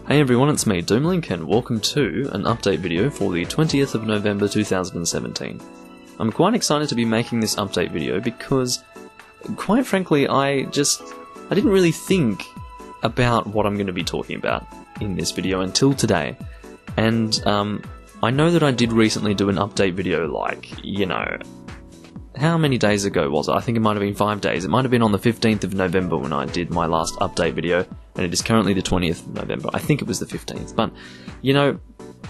Hey everyone, it's me, Doomlink, and welcome to an update video for the 20th of November 2017. I'm quite excited to be making this update video because, quite frankly, I didn't really think about what I'm going to be talking about in this video until today. And I know that I did recently do an update video how many days ago was it? I think it might have been 5 days. It might have been on the 15th of November when I did my last update video, and it is currently the 20th of November. I think it was the 15th, but,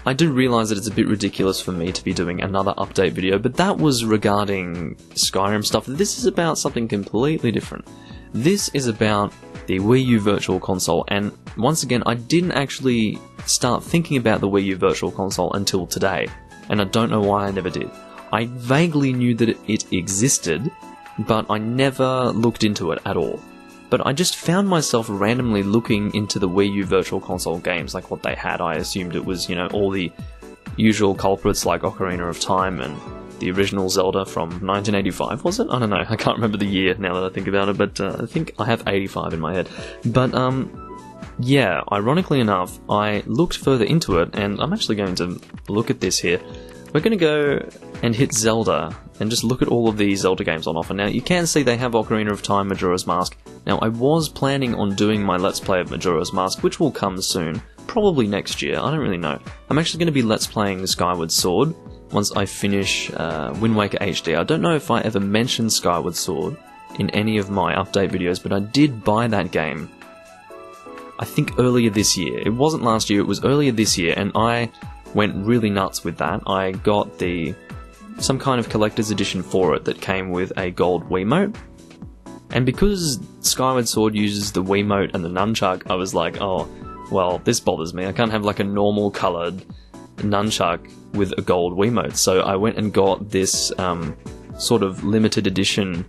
I do realise that it's a bit ridiculous for me to be doing another update video, but that was regarding Skyrim stuff. This is about something completely different. This is about the Wii U Virtual Console, and once again, I didn't actually start thinking about the Wii U Virtual Console until today, and I don't know why I never did. I vaguely knew that it existed, but I never looked into it at all. But I just found myself randomly looking into the Wii U Virtual Console games, like what they had. I assumed it was, all the usual culprits like Ocarina of Time and the original Zelda from 1985, was it? I don't know, I can't remember the year now that I think about it, but I think I have 85 in my head. But, yeah, ironically enough, I looked further into it, and I'm actually going to look at this here. We're going to go and hit Zelda and just look at all of the Zelda games on offer. Now, you can see they have Ocarina of Time, Majora's Mask. Now, I was planning on doing my Let's Play of Majora's Mask, which will come soon, probably next year, I don't really know. I'm actually going to be Let's Playing Skyward Sword once I finish Wind Waker HD. I don't know if I ever mentioned Skyward Sword in any of my update videos, but I did buy that game, I think earlier this year. It wasn't last year, it was earlier this year, and I went really nuts with that. I got some kind of collector's edition for it that came with a gold Wiimote. And because Skyward Sword uses the Wiimote and the nunchuck, I was like, oh, well, this bothers me. I can't have like a normal coloured nunchuck with a gold Wiimote. So I went and got this sort of limited edition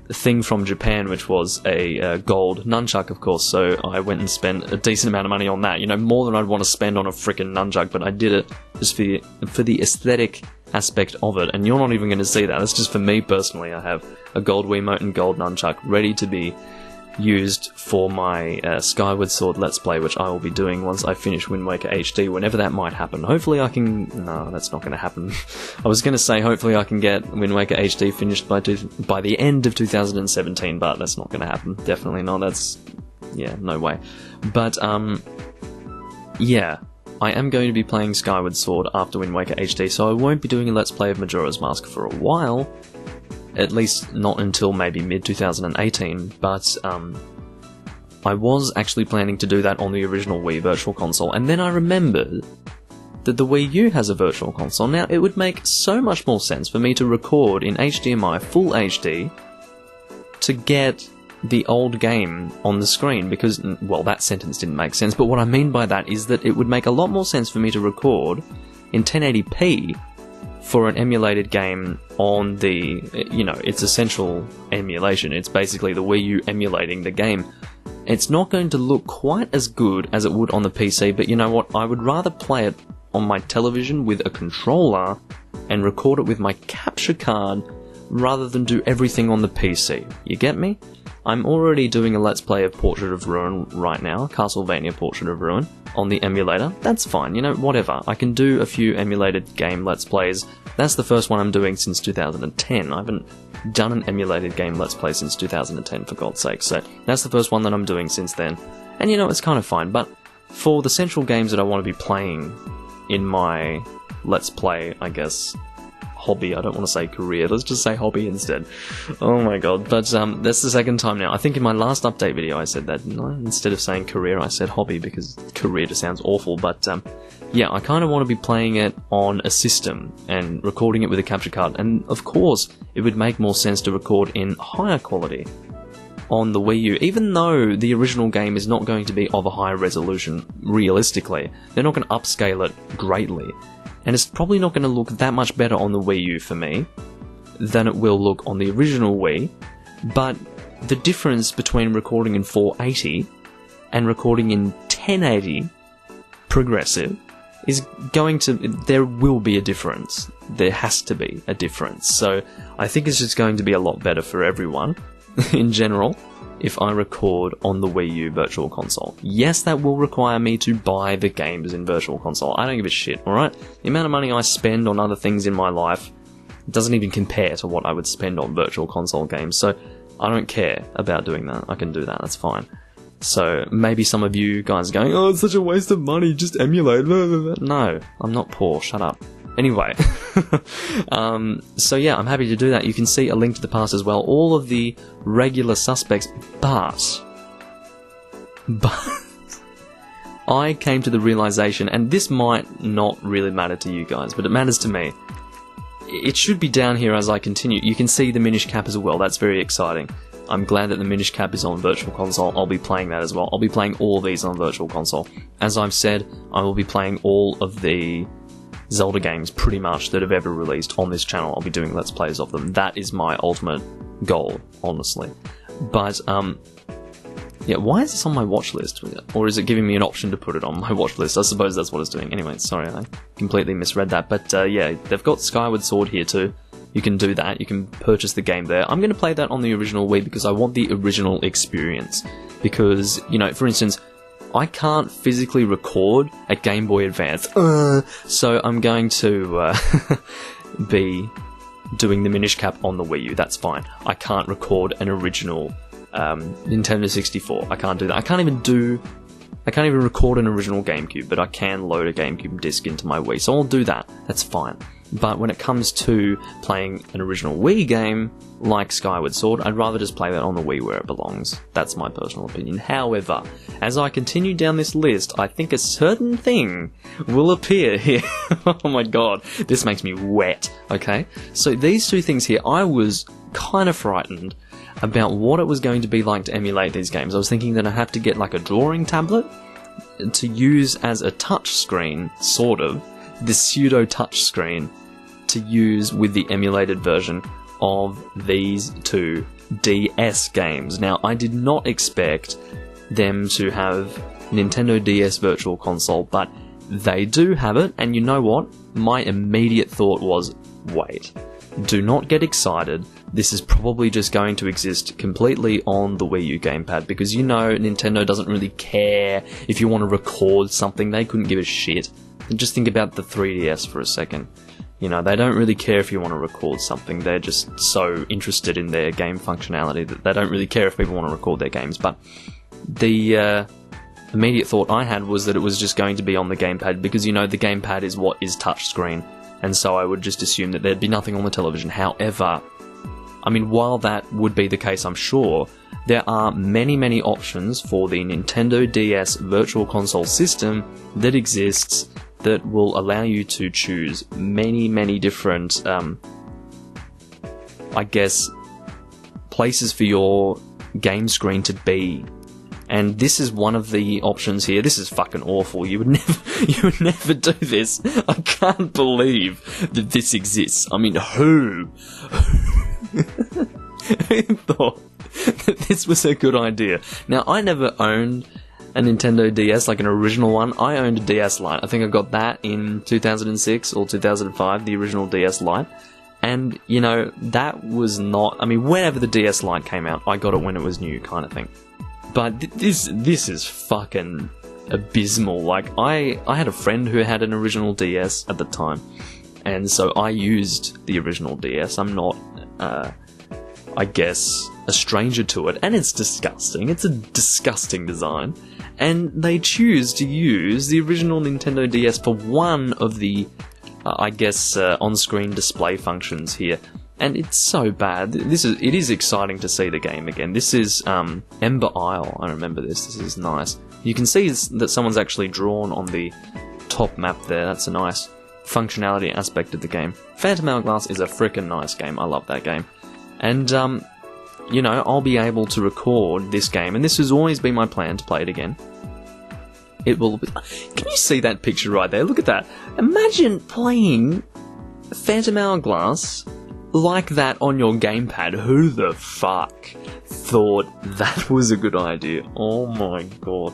thing from Japan, which was a gold nunchuck, of course. So I went and spent a decent amount of money on that. More than I'd want to spend on a frickin' nunchuck, but I did it just for the aesthetic aspect of it. And you're not even going to see that. That's just for me personally. I have a gold Wiimote and gold nunchuck ready to be used for my Skyward Sword Let's Play, which I will be doing once I finish Wind Waker HD, whenever that might happen. Hopefully I can... No, that's not going to happen. I was going to say hopefully I can get Wind Waker HD finished by the end of 2017, but that's not going to happen. Definitely not. That's... yeah, no way. But, yeah, I am going to be playing Skyward Sword after Wind Waker HD, so I won't be doing a Let's Play of Majora's Mask for a while. At least not until maybe mid-2018, but I was actually planning to do that on the original Wii Virtual Console, and then I remembered that the Wii U has a Virtual Console. Now, it would make so much more sense for me to record in HDMI Full HD to get the old game on the screen, because, well, that sentence didn't make sense, but what I mean by that is that it would make a lot more sense for me to record in 1080p for an emulated game on the, its essential emulation. It's basically the Wii U emulating the game. It's not going to look quite as good as it would on the PC, but you know what? I would rather play it on my television with a controller and record it with my capture card rather than do everything on the PC. You get me? I'm already doing a Let's Play of Portrait of Ruin right now, Castlevania Portrait of Ruin, on the emulator. That's fine, whatever. I can do a few emulated game Let's Plays. That's the first one I'm doing since 2010. I haven't done an emulated game Let's Play since 2010, for God's sake. So that's the first one that I'm doing since then. And it's kind of fine, but for the central games that I want to be playing in my Let's Play, I guess, hobby, I don't want to say career, let's just say hobby instead. Oh my god, but that's the second time now. I think in my last update video I said that, instead of saying career I said hobby, because career just sounds awful, but yeah, I kind of want to be playing it on a system and recording it with a capture card, and of course it would make more sense to record in higher quality on the Wii U, even though the original game is not going to be of a high resolution, realistically. They're not going to upscale it greatly. And it's probably not going to look that much better on the Wii U for me than it will look on the original Wii, but the difference between recording in 480 and recording in 1080 progressive is there will be a difference. There has to be a difference. So I think it's just going to be a lot better for everyone in general. if I record on the Wii U Virtual Console. Yes, that will require me to buy the games in Virtual Console. I don't give a shit, alright? The amount of money I spend on other things in my life doesn't even compare to what I would spend on Virtual Console games, so I don't care about doing that. I can do that, that's fine. So maybe some of you guys are going, oh, it's such a waste of money, just emulate. No, I'm not poor, shut up. Anyway, so yeah, I'm happy to do that. You can see a link to the past as well, all of the regular suspects, but I came to the realization, and this might not really matter to you guys, but it matters to me. It should be down here as I continue. You can see the Minish Cap as well, that's very exciting. I'm glad that the Minish Cap is on Virtual Console. I'll be playing that as well. I'll be playing all of these on Virtual Console. As I've said, I will be playing all of the Zelda games, pretty much, that have ever released on this channel. I'll be doing Let's Plays of them. That is my ultimate goal, honestly. But, yeah, why is this on my watch list? Or is it giving me an option to put it on my watch list? I suppose that's what it's doing. Anyway, sorry, I completely misread that. But, yeah, they've got Skyward Sword here too. You can do that. You can purchase the game there. I'm going to play that on the original Wii because I want the original experience. Because, you know, for instance, I can't physically record a Game Boy Advance, so I'm going to be doing the Minish Cap on the Wii U. That's fine. I can't record an original Nintendo 64. I can't do that. I can't even record an original GameCube, but I can load a GameCube disc into my Wii, so I'll do that. That's fine. But when it comes to playing an original Wii game, like Skyward Sword, I'd rather just play that on the Wii where it belongs. That's my personal opinion. However, as I continue down this list, I think a certain thing will appear here. Oh my god, this makes me wet, okay? So these two things here, I was kind of frightened about what it was going to be like to emulate these games. I was thinking that I have to get like a drawing tablet to use as a touch screen, sort of, this pseudo touch screen to use with the emulated version of these two DS games. Now, I did not expect them to have Nintendo DS Virtual Console, but they do have it, and you know what? My immediate thought was, wait, do not get excited. This is probably just going to exist completely on the Wii U gamepad, because you know Nintendo doesn't really care if you want to record something. They couldn't give a shit. And just think about the 3DS for a second. You know, they don't really care if you want to record something. They're just so interested in their game functionality that they don't really care if people want to record their games. But the immediate thought I had was that it was just going to be on the gamepad, because, you know, the gamepad is what is touchscreen. And so I would just assume that there'd be nothing on the television. However, I mean, while that would be the case, I'm sure, there are many, many options for the Nintendo DS Virtual Console system that exists that will allow you to choose many, many different, I guess, places for your game screen to be. And this is one of the options here. This is fucking awful. You would never do this. I can't believe that this exists. I mean, who thought that this was a good idea? Now, I never owned a Nintendo DS, like an original one. I owned a DS Lite. I think I got that in 2006 or 2005, the original DS Lite. And, you know, that was not... I mean, whenever the DS Lite came out, I got it when it was new, kind of thing. But this is fucking abysmal. Like, I had a friend who had an original DS at the time, and so I used the original DS. I'm not, I guess, a stranger to it, and it's disgusting. It's a disgusting design. And they choose to use the original Nintendo DS for one of the, I guess, on-screen display functions here. And it's so bad. It is exciting to see the game again. This is Ember Isle. I remember this. This is nice. You can see that someone's actually drawn on the top map there. That's a nice functionality aspect of the game. Phantom Hourglass is a frickin' nice game. I love that game. And, you know, I'll be able to record this game, and this has always been my plan to play it again. It will be... Can you see that picture right there? Look at that. Imagine playing Phantom Hourglass like that on your gamepad. Who the fuck thought that was a good idea? Oh my god.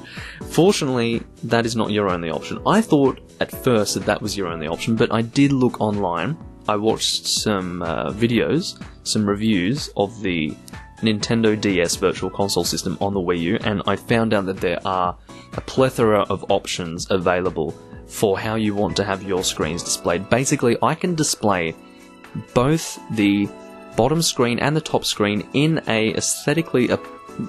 Fortunately, that is not your only option. I thought at first that was your only option, but I did look online. I watched some videos, some reviews of the Nintendo DS Virtual Console system on the Wii U, and I found out that there are a plethora of options available for how you want to have your screens displayed. Basically, I can display both the bottom screen and the top screen in a aesthetically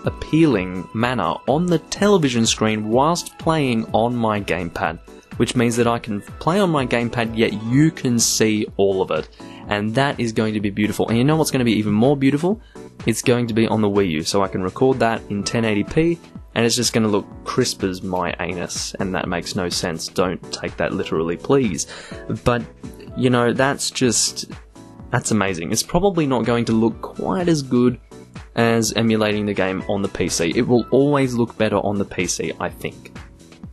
appealing manner on the television screen whilst playing on my gamepad, which means that I can play on my gamepad, yet you can see all of it. And that is going to be beautiful. And you know what's going to be even more beautiful? It's going to be on the Wii U, so I can record that in 1080p, and it's just going to look crisp as my anus, and that makes no sense. Don't take that literally, please. But, you know, that's amazing. It's probably not going to look quite as good as emulating the game on the PC. It will always look better on the PC, I think.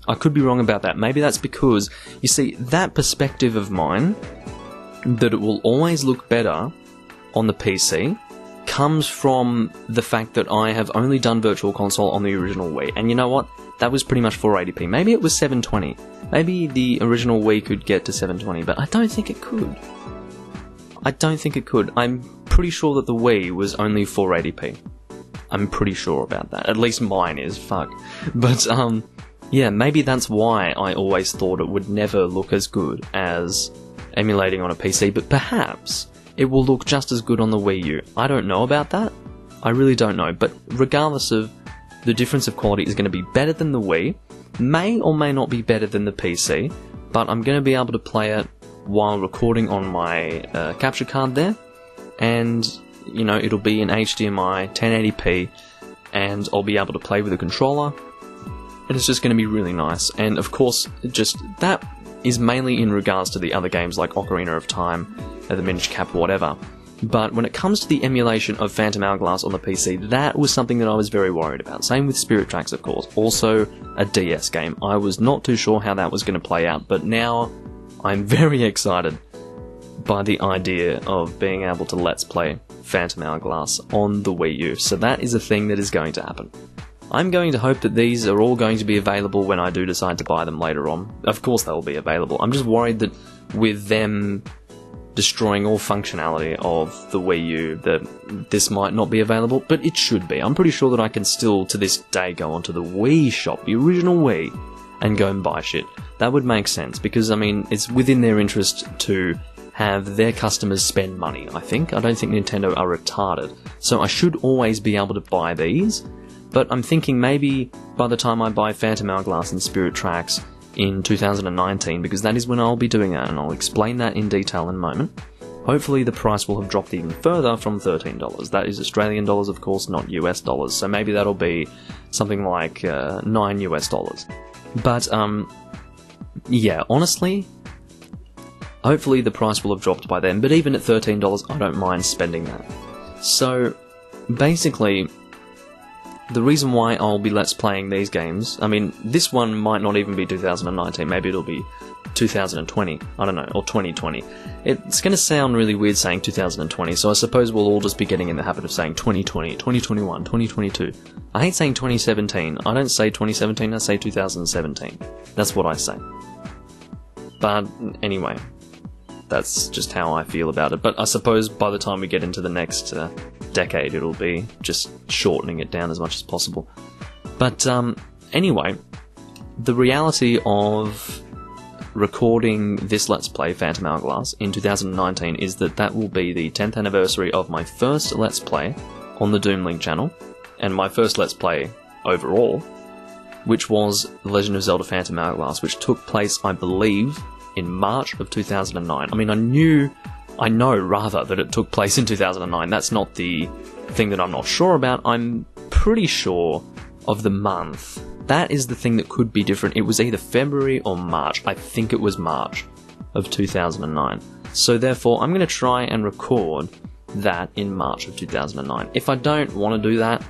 I could be wrong about that. Maybe that's because, you see, that perspective of mine, that it will always look better on the PC, comes from the fact that I have only done Virtual Console on the original Wii. And you know what? That was pretty much 480p. Maybe it was 720. Maybe the original Wii could get to 720, but I don't think it could. I'm pretty sure that the Wii was only 480p. I'm pretty sure about that. At least mine is, fuck. But, yeah, maybe that's why I always thought it would never look as good as emulating on a PC, but perhaps it will look just as good on the Wii U. I don't know about that. I really don't know, but regardless of, the difference of quality is going to be better than the Wii, may or may not be better than the PC, but I'm going to be able to play it while recording on my capture card there, and, you know, it'll be in HDMI, 1080p, and I'll be able to play with a controller, and it's just going to be really nice. And of course, just that is mainly in regards to the other games like Ocarina of Time, the Minish Cap, whatever. But when it comes to the emulation of Phantom Hourglass on the PC, that was something that I was very worried about. Same with Spirit Tracks, of course. Also a DS game. I was not too sure how that was going to play out, but now I'm very excited by the idea of being able to Let's Play Phantom Hourglass on the Wii U. So that is a thing that is going to happen. I'm going to hope that these are all going to be available when I do decide to buy them later on. Of course they'll be available. I'm just worried that with them destroying all functionality of the Wii U, that this might not be available, but it should be. I'm pretty sure that I can still, to this day, go onto the Wii shop, the original Wii, and go and buy shit. That would make sense, because, I mean, it's within their interest to have their customers spend money, I think. I don't think Nintendo are retarded. So I should always be able to buy these, but I'm thinking maybe by the time I buy Phantom Hourglass and Spirit Tracks in 2019, because that is when I'll be doing that, and I'll explain that in detail in a moment. Hopefully the price will have dropped even further from $13. That is Australian dollars, of course, not US dollars, so maybe that'll be something like $9 US. But, yeah, honestly, hopefully the price will have dropped by then, but even at $13, I don't mind spending that. So, basically, the reason why I'll be Let's Playing these games, I mean, this one might not even be 2019, maybe it'll be 2020, I don't know, or 2020. It's going to sound really weird saying 2020, so I suppose we'll all just be getting in the habit of saying 2020, 2021, 2022. I hate saying 2017, I don't say 2017, I say 2017. That's what I say. But anyway, that's just how I feel about it. But I suppose by the time we get into the next decade, it'll be just shortening it down as much as possible. But anyway, the reality of recording this Let's Play Phantom Hourglass in 2019 is that that will be the 10th anniversary of my first Let's Play on the Doomlink channel, and my first Let's Play overall, which was The Legend of Zelda Phantom Hourglass, which took place, I believe, in March of 2009. I mean, I know rather that it took place in 2009. That's not the thing that I'm not sure about. I'm pretty sure of the month. That is the thing that could be different. It was either February or March. I think it was March of 2009. So therefore, I'm going to try and record that in March of 2009. If I don't want to do that,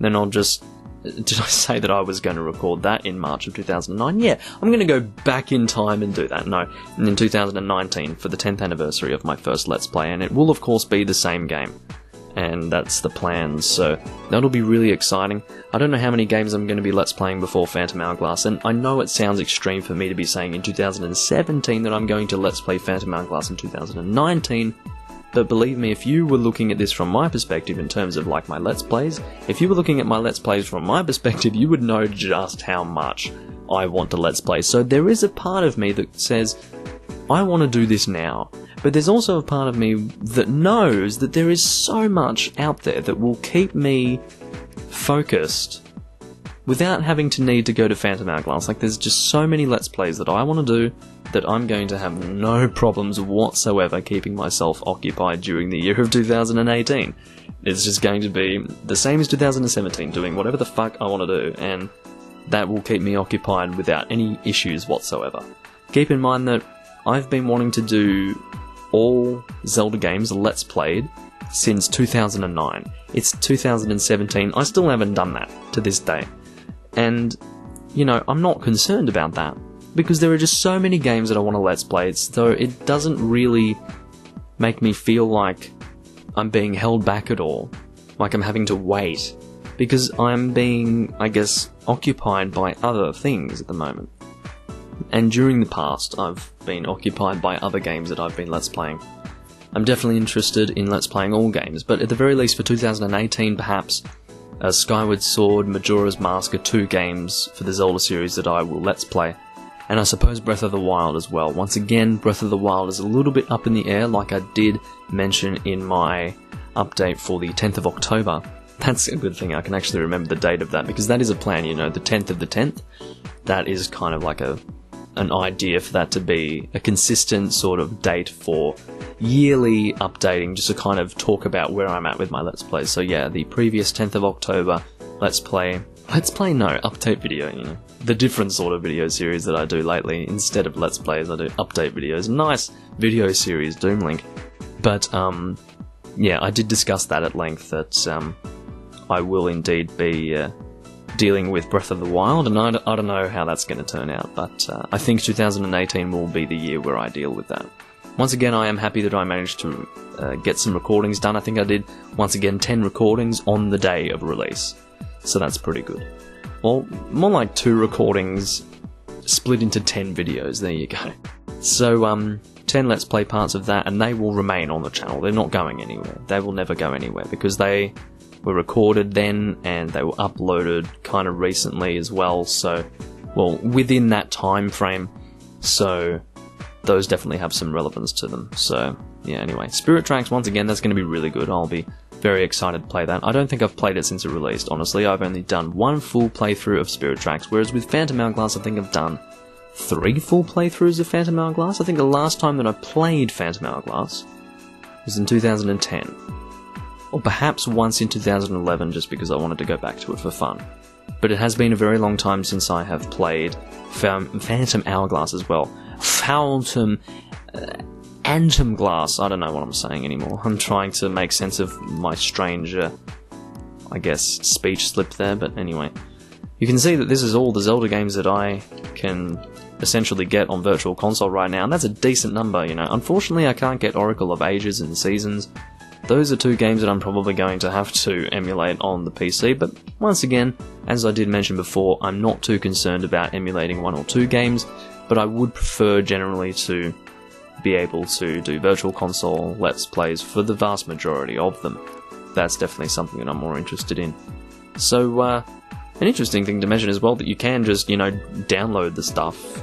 then I'll just... Did I say that I was going to record that in March of 2009? Yeah, I'm going to go back in time and do that. No, in 2019 for the 10th anniversary of my first Let's Play, and it will of course be the same game. And that's the plan, so that'll be really exciting. I don't know how many games I'm going to be Let's Playing before Phantom Hourglass, and I know it sounds extreme for me to be saying in 2017 that I'm going to Let's Play Phantom Hourglass in 2019, But believe me, if you were looking at this from my perspective in terms of like my Let's Plays, if you were looking at my Let's Plays from my perspective, you would know just how much I want to Let's Play. So there is a part of me that says, I want to do this now. But there's also a part of me that knows that there is so much out there that will keep me focused without having to need to go to Phantom Hourglass. Like, there's just so many Let's Plays that I want to do that I'm going to have no problems whatsoever keeping myself occupied during the year of 2018. It's just going to be the same as 2017, doing whatever the fuck I want to do, and that will keep me occupied without any issues whatsoever. Keep in mind that I've been wanting to do all Zelda games Let's Played since 2009. It's 2017, I still haven't done that to this day. And, you know, I'm not concerned about that, because there are just so many games that I want to Let's Play, so it doesn't really make me feel like I'm being held back at all, like I'm having to wait, because I'm being, I guess, occupied by other things at the moment. And during the past, I've been occupied by other games that I've been Let's Playing. I'm definitely interested in Let's Playing all games, but at the very least for 2018 perhaps, Skyward Sword, Majora's Mask are 2 games for the Zelda series that I will Let's Play. And I suppose Breath of the Wild as well. Once again, Breath of the Wild is a little bit up in the air, like I did mention in my update for the 10th of October. That's a good thing, I can actually remember the date of that, because that is a plan, you know, the 10th of the 10th. That is kind of like an idea for that to be a consistent sort of date for yearly updating, just to kind of talk about where I'm at with my Let's Plays. So yeah, the previous 10th of October, update video, you know, the different sort of video series that I do lately. Instead of Let's Plays, I do update videos. Nice video series, Doomlink. But, yeah, I did discuss that at length, that I will indeed be dealing with Breath of the Wild, and I don't know how that's going to turn out, but I think 2018 will be the year where I deal with that. Once again, I am happy that I managed to get some recordings done. I think I did, once again, 10 recordings on the day of release, so that's pretty good. Well, more like 2 recordings split into 10 videos, there you go. So, 10 Let's Play parts of that, and they will remain on the channel. They're not going anywhere. They will never go anywhere, because they were recorded then, and they were uploaded kind of recently as well, so, well, within that time frame, so those definitely have some relevance to them. So, yeah, anyway, Spirit Tracks, once again, that's going to be really good. I'll be very excited to play that. I don't think I've played it since it released, honestly. I've only done 1 full playthrough of Spirit Tracks, whereas with Phantom Hourglass, I think I've done 3 full playthroughs of Phantom Hourglass. I think the last time that I played Phantom Hourglass was in 2010. Or perhaps once in 2011, just because I wanted to go back to it for fun. But it has been a very long time since I have played Phantom Hourglass as well. Phantom Glass, I don't know what I'm saying anymore. I'm trying to make sense of my strange, I guess, speech slip there, but anyway. You can see that this is all the Zelda games that I can essentially get on Virtual Console right now, and that's a decent number, you know. Unfortunately, I can't get Oracle of Ages and Seasons. Those are 2 games that I'm probably going to have to emulate on the PC, but once again, as I did mention before, I'm not too concerned about emulating 1 or 2 games, but I would prefer generally to be able to do Virtual Console Let's Plays for the vast majority of them. That's definitely something that I'm more interested in. So, an interesting thing to mention as well, that you can just, you know, download the stuff.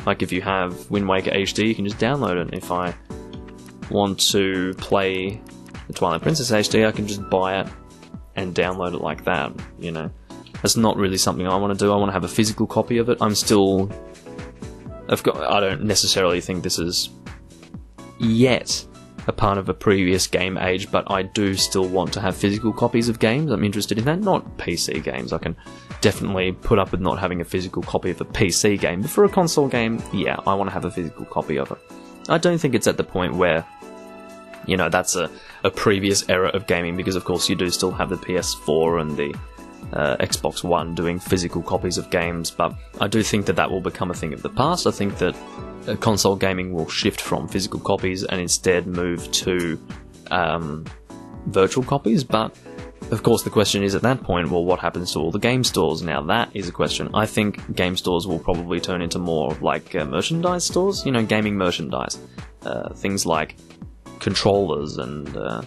Like if you have Wind Waker HD, you can just download it. If I want to play the Twilight Princess HD, I can just buy it and download it like that, you know. That's not really something I want to do. I want to have a physical copy of it. I don't necessarily think this is yet a part of a previous game age, but I do still want to have physical copies of games. I'm interested in that. Not PC games. I can definitely put up with not having a physical copy of a PC game, but for a console game, yeah, I want to have a physical copy of it. I don't think it's at the point where, you know, that's a previous era of gaming, because of course you do still have the PS4 and the Xbox One doing physical copies of games, but I do think that that will become a thing of the past. I think that console gaming will shift from physical copies and instead move to virtual copies, but of course the question is at that point, well, what happens to all the game stores? Now that is a question. I think game stores will probably turn into more like merchandise stores, you know, gaming merchandise. Things like controllers and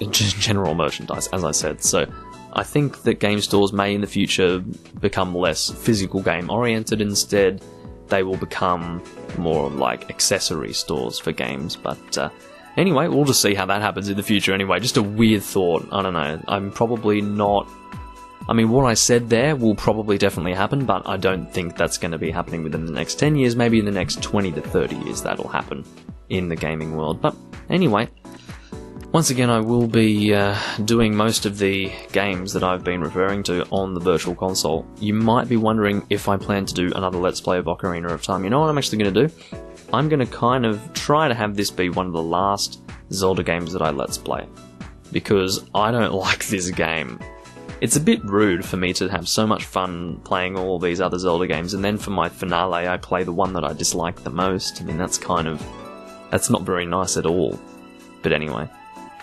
general merchandise, as I said. So I think that game stores may in the future become less physical game oriented. Instead, they will become more like accessory stores for games. But anyway, we'll just see how that happens in the future anyway. Just a weird thought. I don't know. I'm probably not... I mean, what I said there will probably definitely happen, but I don't think that's going to be happening within the next 10 years. Maybe in the next 20 to 30 years that'll happen in the gaming world. But anyway, once again, I will be doing most of the games that I've been referring to on the Virtual Console. You might be wondering if I plan to do another Let's Play of Ocarina of Time. You know what I'm actually going to do? I'm going to kind of try to have this be one of the last Zelda games that I Let's Play, because I don't like this game. It's a bit rude for me to have so much fun playing all these other Zelda games, and then for my finale I play the one that I dislike the most. I mean, that's not very nice at all. But anyway,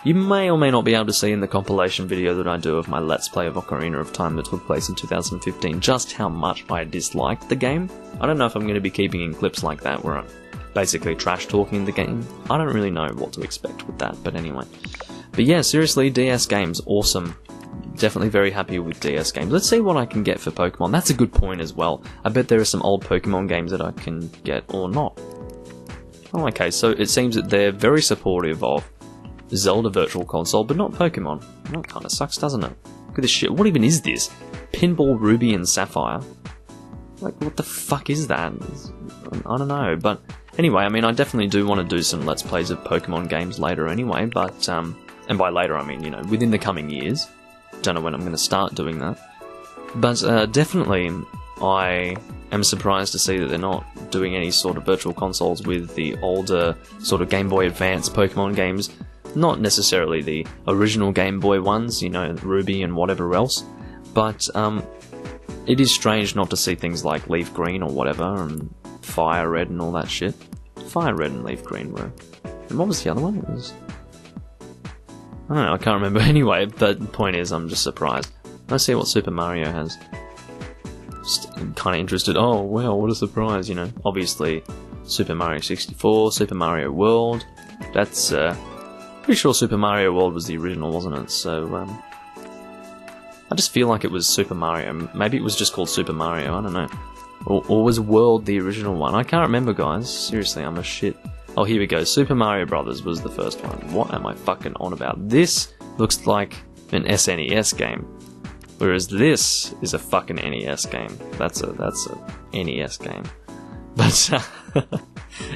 you may or may not be able to see in the compilation video that I do of my Let's Play of Ocarina of Time that took place in 2015 just how much I disliked the game. I don't know if I'm going to be keeping in clips like that where I'm basically trash talking the game. I don't really know what to expect with that, but anyway. But yeah, seriously, DS games, awesome. Definitely very happy with DS games. Let's see what I can get for Pokemon. That's a good point as well. I bet there are some old Pokemon games that I can get or not. Oh, okay, so it seems that they're very supportive of Zelda Virtual Console, but not Pokemon. That kind of sucks, doesn't it? Look at this shit. What even is this? Pinball Ruby and Sapphire? Like, what the fuck is that? I don't know, but anyway, I mean, I definitely do want to do some Let's Plays of Pokemon games later anyway, but, and by later I mean, you know, within the coming years. Don't know when I'm going to start doing that. But definitely, I am surprised to see that they're not doing any sort of virtual consoles with the older sort of Game Boy Advance Pokemon games. Not necessarily the original Game Boy ones, you know, Ruby and whatever else. But it is strange not to see things like Leaf Green or whatever, and Fire Red and all that shit. Fire Red and Leaf Green were... And what was the other one? It was... I don't know, I can't remember anyway, but the point is, I'm just surprised. Let's see what Super Mario has. Just kind of interested. Oh, wow, what a surprise, you know. Obviously, Super Mario 64, Super Mario World. That's, pretty sure Super Mario World was the original, wasn't it? So, I just feel like it was Super Mario. Maybe it was just called Super Mario, I don't know. Or was World the original one? I can't remember, guys. Seriously, I'm a shit. Oh, here we go. Super Mario Brothers was the first one. What am I fucking on about? This looks like an SNES game, whereas this is a fucking NES game. That's a NES game. But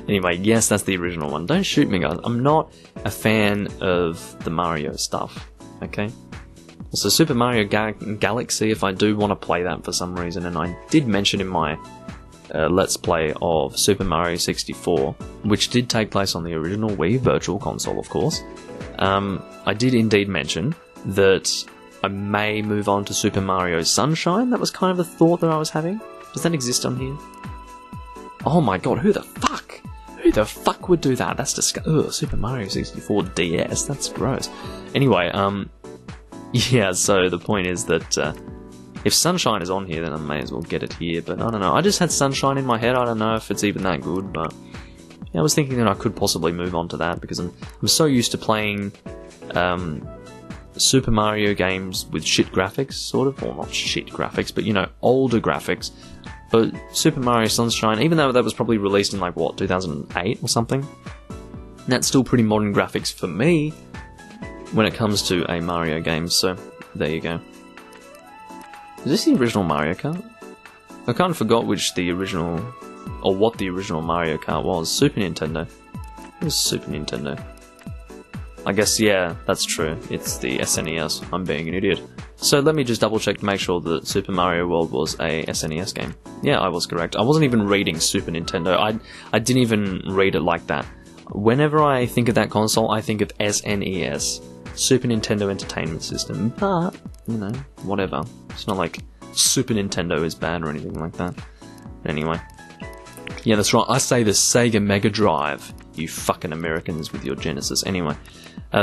anyway, yes, that's the original one. Don't shoot me, guys. I'm not a fan of the Mario stuff. Okay. Also, Super Mario Galaxy, if I do want to play that for some reason, and I did mention in my Let's Play of Super Mario 64, which did take place on the original Wii Virtual Console, of course. I did indeed mention that I may move on to Super Mario Sunshine. That was kind of the thought that I was having. Does that exist on here? Oh my god, who the fuck? Who the fuck would do that? That's disgusting. Ugh, Super Mario 64 DS, that's gross. Anyway, yeah, so the point is that if Sunshine is on here, then I may as well get it here, but I don't know. I just had Sunshine in my head. I don't know if it's even that good, but yeah, I was thinking that I could possibly move on to that, because I'm so used to playing Super Mario games with shit graphics, sort of. Well, not shit graphics, but, you know, older graphics. But Super Mario Sunshine, even though that was probably released in, like, what, 2008 or something? That's still pretty modern graphics for me when it comes to a Mario game, so there you go. Is this the original Mario Kart? I kind of forgot which the original, or what the original Mario Kart was. Super Nintendo. It was Super Nintendo. I guess, yeah, that's true. It's the SNES. I'm being an idiot. So let me just double check to make sure that Super Mario World was a SNES game. Yeah, I was correct. I wasn't even reading Super Nintendo. I didn't even read it like that. Whenever I think of that console, I think of SNES. Super Nintendo Entertainment System. But, you know, whatever. It's not like Super Nintendo is bad or anything like that. But anyway. Yeah, that's right. I say the Sega Mega Drive. You fucking Americans with your Genesis. Anyway.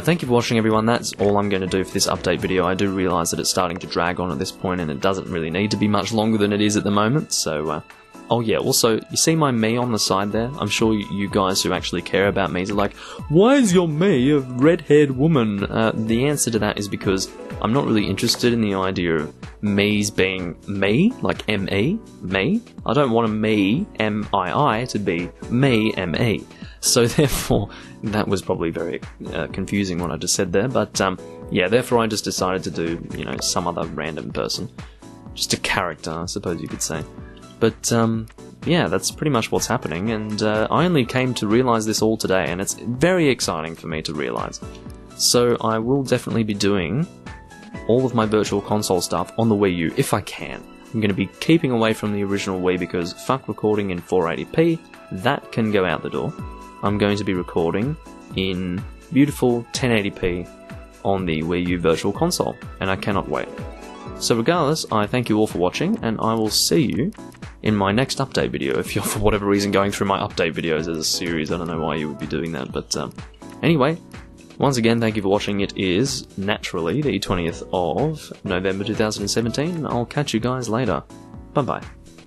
Thank you for watching, everyone. That's all I'm going to do for this update video. I do realise that it's starting to drag on at this point, and it doesn't really need to be much longer than it is at the moment. So, I'll Oh yeah, also, you see my me on the side there? I'm sure you guys who actually care about me are like, why is your me a red-haired woman? The answer to that is because I'm not really interested in the idea of me's being me, like M-E, me. I don't want a me, M-I-I, to be me, M-E. So therefore, that was probably very confusing what I just said there, but yeah, therefore I just decided to do, you know, some other random person. Just a character, I suppose you could say. But yeah, that's pretty much what's happening, and I only came to realise this all today, and it's very exciting for me to realise. So I will definitely be doing all of my Virtual Console stuff on the Wii U, if I can. I'm going to be keeping away from the original Wii because fuck recording in 480p, that can go out the door. I'm going to be recording in beautiful 1080p on the Wii U Virtual Console, and I cannot wait. So regardless, I thank you all for watching, and I will see you in my next update video. If you're for whatever reason going through my update videos as a series, I don't know why you would be doing that, but anyway, once again, thank you for watching. It is naturally the 20th of November 2017. I'll catch you guys later. Bye bye.